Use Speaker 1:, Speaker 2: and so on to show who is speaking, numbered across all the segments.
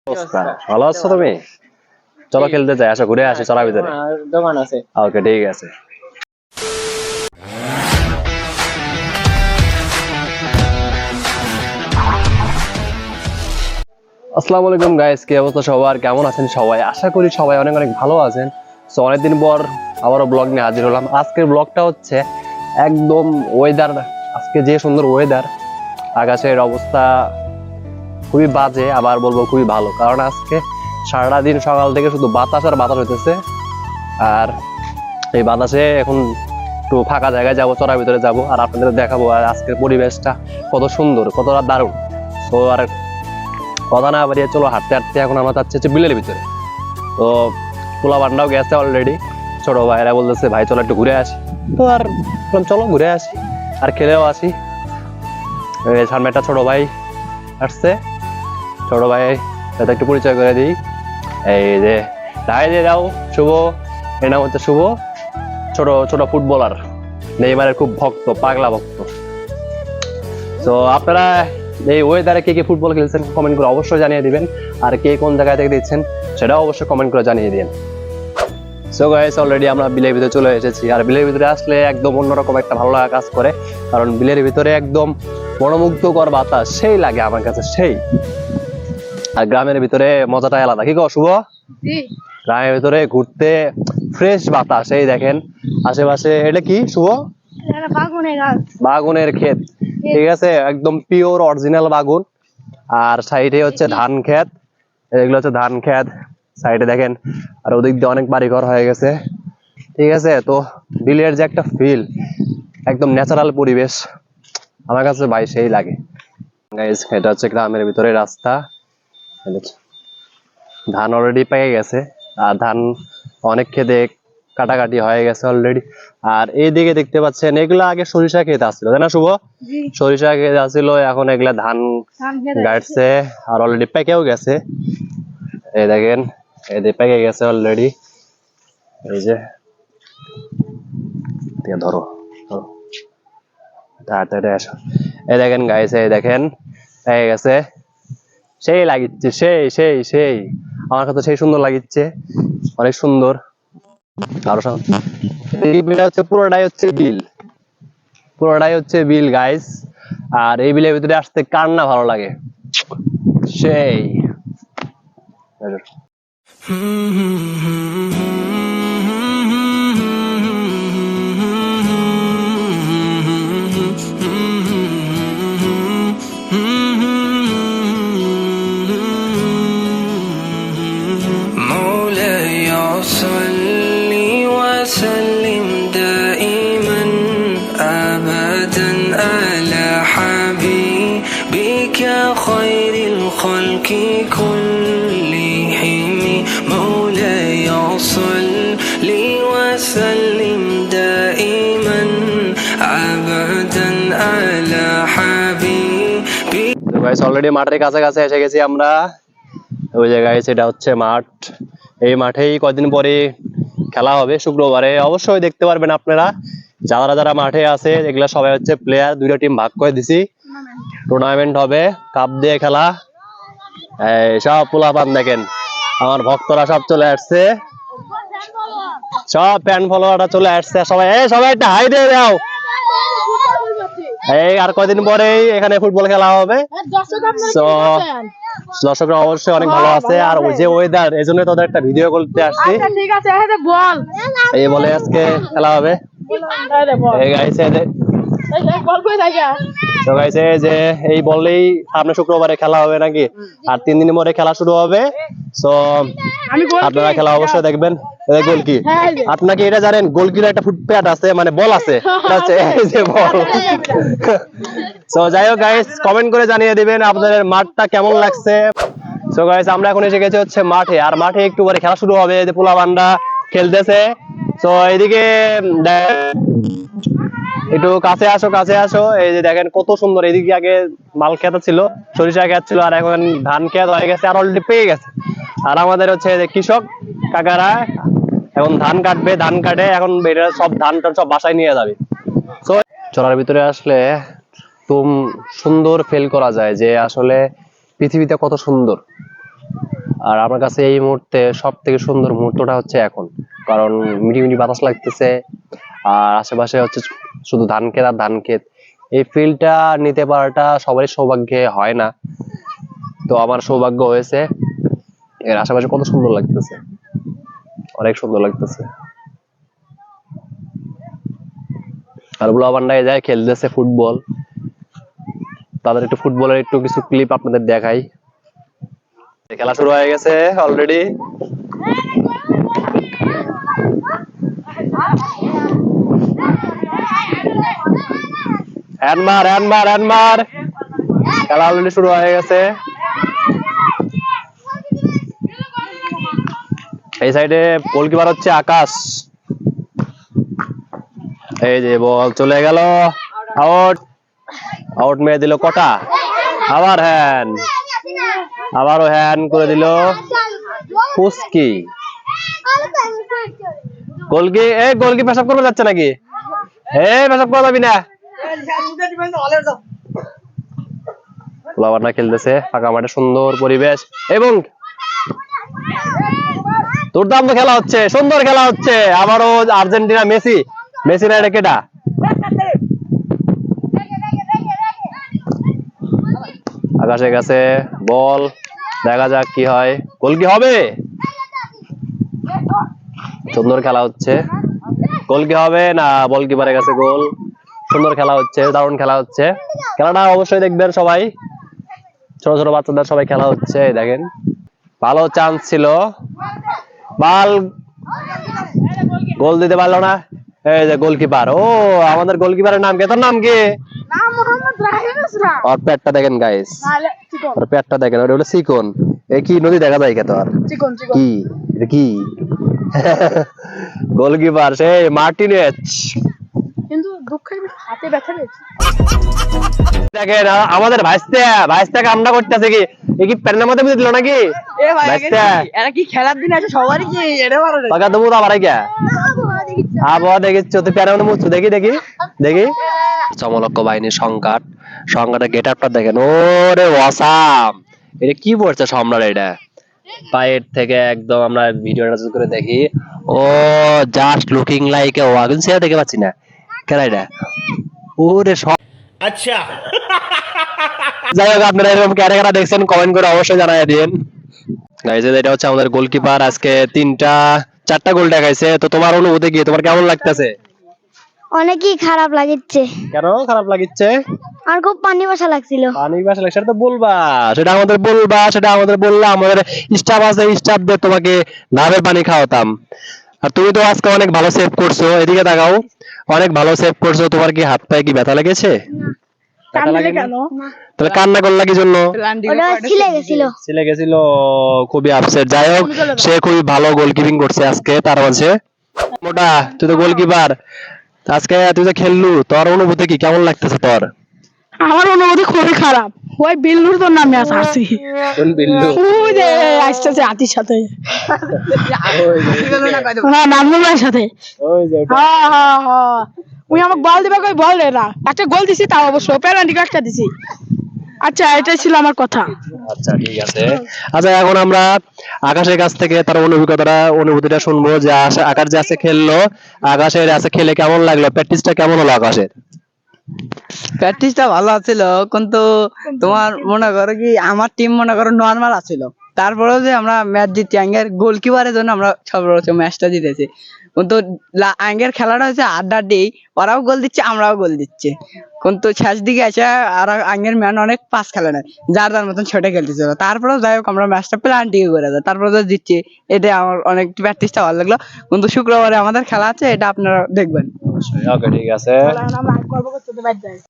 Speaker 1: নমস্কার, ভালো আছো তুমি? চলো খেলতে যাই, আসো ঘুরে আসি চড়ার ভিতরে।
Speaker 2: দোকান আছে।
Speaker 1: ওকে, ঠিক আছে। আসসালামু আলাইকুম গাইস, কি অবস্থা সবার? কেমন আছেন সবাই? আশা করি সবাই অনেক অনেক ভালো আছেন। সো অনেকদিন পর আবারও ব্লগ নিয়ে হাজির হলাম। আজকের ব্লগটা হচ্ছে একদম ওয়েদার। আজকে যে সুন্দর ওয়েদার, আকাশের অবস্থা খুবই বাজে, আবার বলবো খুবই ভালো, কারণ আজকে সারাটা দিন সকাল থেকে শুধু বাতাস আর বাতাস হইতেছে। আর এই বাতাসে এখন একটু ফাঁকা জায়গায় যাবো, চড়ার ভিতরে যাব, আর আপনাদের দেখাবো আর আজকের পরিবেশটা কত সুন্দর, কতটা দারুণ। তো আর কথা না বাড়িয়ে চলো হাঁটতে হাঁটতে এখন আমরা যাচ্ছি হচ্ছে বিলের ভিতরে। তো পোলা বান্ডাও গেছে অলরেডি, ছোট ভাইরা বলতেছে ভাই চলো একটু ঘুরে আসি। তো আর চলো ঘুরে আসি আর খেলেও আসি। সামনে একটা ছোট ভাই আসছে, ছোট ভাই সাথে একটু পরিচয় করে দিই। এই যে দাঁড়িয়ে দিয়ে যাও, শুভ, এর নাম হচ্ছে শুভ, ছোট ছোট ফুটবলার, নেইমারের খুব ভক্ত, পাগলা ভক্ত। তো আপনারা এই ওয়েদারে কে কে ফুটবল খেলছেন কমেন্ট করে অবশ্যই জানিয়ে দিবেন, আর কে কোন জায়গা থেকে দেখছেন সেটাও অবশ্যই কমেন্ট করে জানিয়ে দিন। সো গাইস, অলরেডি আমরা বিলের ভিতরে চলে এসেছি, আর বিলের ভিতরে আসলে একদম অন্যরকম একটা ভালো লাগা কাজ করে, কারণ বিলের ভিতরে একদম মনোমুগ্ধকর বাতাস সেই লাগে আমার কাছে, সেই। আর গ্রামের ভিতরে মজাটা আলাদা, কি গো শুভ? গ্রামের ভিতরে ঘুরতে ফ্রেশ বাতাস, এই দেখেন আশেপাশে। এটা কি শুভ? বাগুনের ক্ষেত, ঠিক আছে, একদম পিওর অরিজিনাল বাগুন। আর সাইডে হচ্ছে ধান ক্ষেত, এগুলো হচ্ছে ধান ক্ষেত। সাইডে দেখেন আর ওদিক দিয়ে অনেক বাড়িঘর হয়ে গেছে, ঠিক আছে। তো বিলের যে একটা ফিল, একদম ন্যাচারাল পরিবেশ, আমার কাছে ভাই সেই লাগে। গাইস, এটা হচ্ছে গ্রামের ভিতরে রাস্তা। ধান অলরেডি পেকে গেছে, আর ধান অনেক ক্ষেতে কাটাকাটি হয়ে গেছে অলরেডি। আর এইদিকে দেখতে পাচ্ছেন এগুলা আগে সরিষা ক্ষেত আসছিল, তাই না শুভ? সরিষা ক্ষেত আসছিল, এখন এগুলা ধান গাড়ছে, আর অলরেডি পেকেও গেছে। এই দেখেন এদিকে পেকে গেছে অলরেডি। এই যে ধরো ধরো, আসো, এই দেখেন গাইস, এই দেখেন পেকে গেছে, সেই লাগিচ্ছে, সেই সেই সেই, আমার কাছে সেই সুন্দর লাগিচ্ছে, অনেক সুন্দর। আরো হচ্ছে পুরোটাই হচ্ছে বিল, পুরোটাই হচ্ছে বিল গাইস। আর এই বিলের ভিতরে আসতে কার না ভালো লাগে, সেই।
Speaker 3: وسلم دائما أبدا على حبيبك خير الخلق كلهم مولاي صل وسلم دائما أبدا على حبيبك।
Speaker 1: অলরেডি মাঠের কাছাকাছি এসে গেছি আমরা। ওই জায়গায় সেটা হচ্ছে মাঠ, এই মাঠেই কয়দিন পরে খেলা হবে শুক্রবারে, অবশ্যই দেখতে পারবেন আপনারা। যারা যারা মাঠে আছে এগুলা সবাই হচ্ছে প্লেয়ার, দুইটা টিম ভাগ করে দিছি, টুর্নামেন্ট হবে, কাপ দিয়ে খেলা। সব পোলাপান দেখেন, আমার ভক্তরা সব চলে আসছে, সব ফ্যান ফলোয়াররা চলে আসছে, সবাই সবাই একটা হাই দিয়ে দাও। এই আর কয়দিন পরেই এখানে ফুটবল খেলা হবে। দর্শকরা অবশ্যই অনেক ভালো আছে, আর ওই যে ওয়েদার, এই জন্য তোদের একটা ভিডিও করতে আসছি। এই বলে আজকে খেলা হবে। যে এই বললেই সামনে শুক্রবারে খেলা হবে নাকি, আর 3 দিন পরে খেলা শুরু হবে। তো আপনারা খেলা অবশ্যই দেখবেন। গোলকি, আপনাকে এটা জানেন গোলকির একটা ফুটপ্যাড আছে, মানে বল আছে, এই যে বল। তো যাই হোক গাইস, কমেন্ট করে জানিয়ে দিবেন আপনাদের মাঠটা কেমন লাগছে। তো গাইস, আমরা এখন এসে গেছি হচ্ছে মাঠে, আর মাঠে একটু পরে খেলা শুরু হবে, যে পোলা বান্ডা খেলতেছে। তো এইদিকে একটু কাছে আসো, কাছে আসো। এই যে দেখেন কত সুন্দর, এদিকে আগে মাল ক্ষেত ছিল, সরিষা ক্ষেত ছিল, আর এখন ধান ক্ষেত হয়ে গেছে, আর অলরেডি পেয়ে গেছে। আর আমাদের হচ্ছে কৃষক কাকারা এখন ধান কাটবে, ধান কাটে এখন সব ধান সব বাসায় নিয়ে যাবে। তো চড়ার ভিতরে আসলে সুন্দর ফিল করা যায় যে আসলে পৃথিবীটা কত সুন্দর। আর আমার কাছে এই মুহূর্তে সব থেকে সুন্দর মুহূর্তটা হচ্ছে এখন, কারণ মিটি মিটি বাতাস লাগতেছে আর আশেপাশে হচ্ছে শুধু ধান ক্ষেত আর ধান ক্ষেত। এই ফিলটা নিতে পারাটা সবারই সৌভাগ্যে হয় না, তো আমার সৌভাগ্য হয়েছে। এর আশেপাশে কত সুন্দর লাগতেছে, অনেক সুন্দর লাগতেছে। আর ব্লুবান্ডায় যায় খেলতেছে ফুটবল, তাদের একটু ফুটবলের একটু কিছু ক্লিপ আপনাদের দেখাই। খেলা শুরু হয়ে গেছে অলরেডি। হ্যান্ডমার হ্যান্ডমার হ্যান্ডমার, খেলা অলরেডি শুরু হয়ে গেছে। এই সাইডে গোলকিপার হচ্ছে আকাশ। এই যে বল চলে গেল, আউট। আউট মেরে দিল কটা, আবার হ্যান্ড, আবারও হ্যান্ড করে দিল পুস্কি। গোলকি গোলকি পেশাব করবে যাচ্ছে নাকি? পেশাব করা যাবি না। না খেলতেছে ফাঁকা মাঠে, সুন্দর পরিবেশ এবং দুর্দান্ত খেলা হচ্ছে, সুন্দর খেলা হচ্ছে। আবারও আর্জেন্টিনা, মেসি। মেসি না, এটা কেটা? আকাশের কাছে বল, দেখা যাক কি হয়। গোল কি হবে? সুন্দর খেলা হচ্ছে। গোল কি হবে না, বল কিপারের কাছে গোল। সুন্দর খেলা হচ্ছে, দারুণ খেলা হচ্ছে। খেলাটা অবশ্যই দেখবেন সবাই, ছোট ছোট বাচ্চাদের সবাই খেলা হচ্ছে। দেখেন ভালো চান্স ছিল, বাল গোল দিতে পারলো না। এই যে গোলকিপার, ও আমাদের গোলকিপারের নাম কি? তোর নাম কি? ওর পেটটা দেখেন গাইস, ওর পেটটা দেখেন, ওটা হলো চিকন। এ কি নদী দেখা যায় কে তোর? কি এটা কি? গোলকিপার সেই মার্টিনেজ।
Speaker 2: কিন্তু দুঃখের হাতে ব্যথা পেয়েছে।
Speaker 1: দেখেন আমাদের ভাইস্তা কামটা করতেছে কি? এ কি প্যানের মধ্যে বুঝে দিল নাকি?
Speaker 2: এ ভাই
Speaker 1: ভাইস্তা
Speaker 2: এরা কি খেলার দিন আছে সবারই কি এটা মারো রে?
Speaker 1: টাকা দেবো আবার কি? আবহাওয়া দেখিচ্ছ তুই প্যানের মধ্যে মুছছো, দেখি দেখি দেখি। চমলক্ষ বাহিনীর সংঘাটের গেট আপটা দেখেন, ওরে অসাম। এটা কি পড়ছে সম্রাট? এটা পায়ের থেকে একদম আমরা ভিডিওটা করে দেখি, ও just looking like a wagon. সে দেখে পাচ্ছি না কেন এটা, ওরে সব। আচ্ছা যাই হোক, আপনারা এরকম কারা কারা দেখছেন কমেন্ট করে অবশ্যই জানাই দিন গাইস। এটা হচ্ছে আমাদের গোলকিপার, আজকে 4টা গোল দেখাইছে। তো তোমার অনুভূতি কি, তোমার কেমন লাগতেছে?
Speaker 4: অনেকই খারাপ লাগিচ্ছে।
Speaker 1: কেন খারাপ লাগিচ্ছে?
Speaker 4: আর খুব পানি বসা লাগছিল।
Speaker 1: পানি বাসা লাগছে, সেটা তো বলবা, সেটা আমাদের বললে আমাদের স্টাফ আছে, স্টাফদের তোমাকে ডাবের পানি খাওয়াতাম। আর তুমি তো আজকে অনেক ভালো সেভ করছো, এদিকে তাকাও, অনেক ভালো সেভ করছো। তোমার কি হাত পায়ে কি ব্যথা লেগেছে? ব্যথা লাগে কেন? তাহলে কান্না করলা কি জন্য?
Speaker 4: ওটা ছিলে গেছিল।
Speaker 1: খুবই আপসেট। যাই হোক, সে খুবই ভালো গোলকিপিং করছে আজকে তার মাঝে। মোটা তুই তো গোলকিপার, আজকে তুই তো খেললু, তোর অনুভূতি কি, কেমন লাগতেছে তোর?
Speaker 2: আমার অনুভূতি খুবই খারাপ। ওই বিল্লুর তো নামে আসছি।
Speaker 1: কোন বিল্লু?
Speaker 2: ওই যে আসছে হাতির সাথে, হ্যাঁ নাজমুলের সাথে।
Speaker 1: ওই যে
Speaker 2: হ্যাঁ হ্যাঁ হ্যাঁ, ওই আমাকে বল দিবে, কই বল রে না। একটা গোল দিছি, তাও অবশ্য পেনাল্টি একটা দিছি। আচ্ছা, এটাই ছিল আমার কথা।
Speaker 1: আচ্ছা ঠিক আছে। আচ্ছা এখন আমরা আকাশের কাছ থেকে তার অনুভূতিটা শুনবো, যে আকাশ যে আছে খেললো, আকাশের আছে খেলে কেমন লাগলো, প্র্যাকটিসটা কেমন হলো আকাশের?
Speaker 5: প্র্যাকটিসটা ভালো আছিল, কিন্তু তোমার মনে করো কি আমার টিম মনে করো নর্মাল আছিল, তারপরেও যে আমরা ম্যাচ জিতি আঙ্গের গোলকিপারের জন্য আমরা সর্বোচ্চ ম্যাচটা জিতেছি। কিন্তু আঙ্গের খেলাটা হচ্ছে আড্ডাড্ডি, ওরাও গোল দিচ্ছে আমরাও গোল দিচ্ছি, কিন্তু শেষ দিকে এসে আর আঙ্গের ম্যান অনেক পাস খেলে নেয়, যার মতন ছোটে খেলতেছিল। তারপরেও যাই হোক আমরা ম্যাচটা প্ল্যান্টি করে দেয়, তারপরে তো জিতছি। এটা আমার অনেক প্র্যাকটিসটা ভালো লাগলো। কিন্তু শুক্রবারে আমাদের খেলা আছে, এটা আপনারা দেখবেন।
Speaker 1: ওকে ঠিক আছে।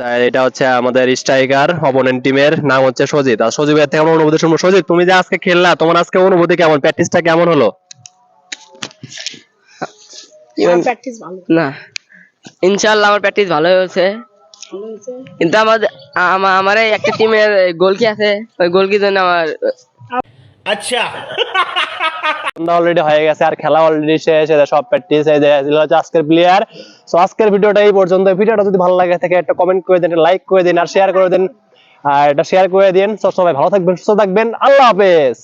Speaker 1: তাই এটা হচ্ছে আমাদের স্ট্রাইকার অপোনেন্ট টিমের নাম হচ্ছে সজিত। আর সজীবের থেকে আমার অনুভূতি শুনবো। সজিত, তুমি যে আজকে খেললা, তোমার আজকে অনুভূতি কেমন, প্র্যাকটিসটা কেমন হলো?
Speaker 2: প্র্যাকটিস ভালো
Speaker 6: না, ইনশাআল্লাহ আমার প্র্যাকটিস ভালো হয়েছে, কিন্তু আমার একটা টিমের গোলকি আছে, ওই গোলকি জন্য আমার
Speaker 1: অলরেডি হয়ে গেছে আর খেলা অলরেডি শেষ। সব প্র্যাকটিস হচ্ছে আজকের প্লেয়ার। সো আজকের ভিডিওটা এই পর্যন্ত। ভিডিওটা যদি ভালো লাগে থাকে একটা কমেন্ট করে দিন, লাইক করে দিন আর শেয়ার করে দিন। আর এটা শেয়ার করে দিন। সব সবাই ভালো থাকবেন, সুস্থ থাকবেন। আল্লাহ হাফেজ।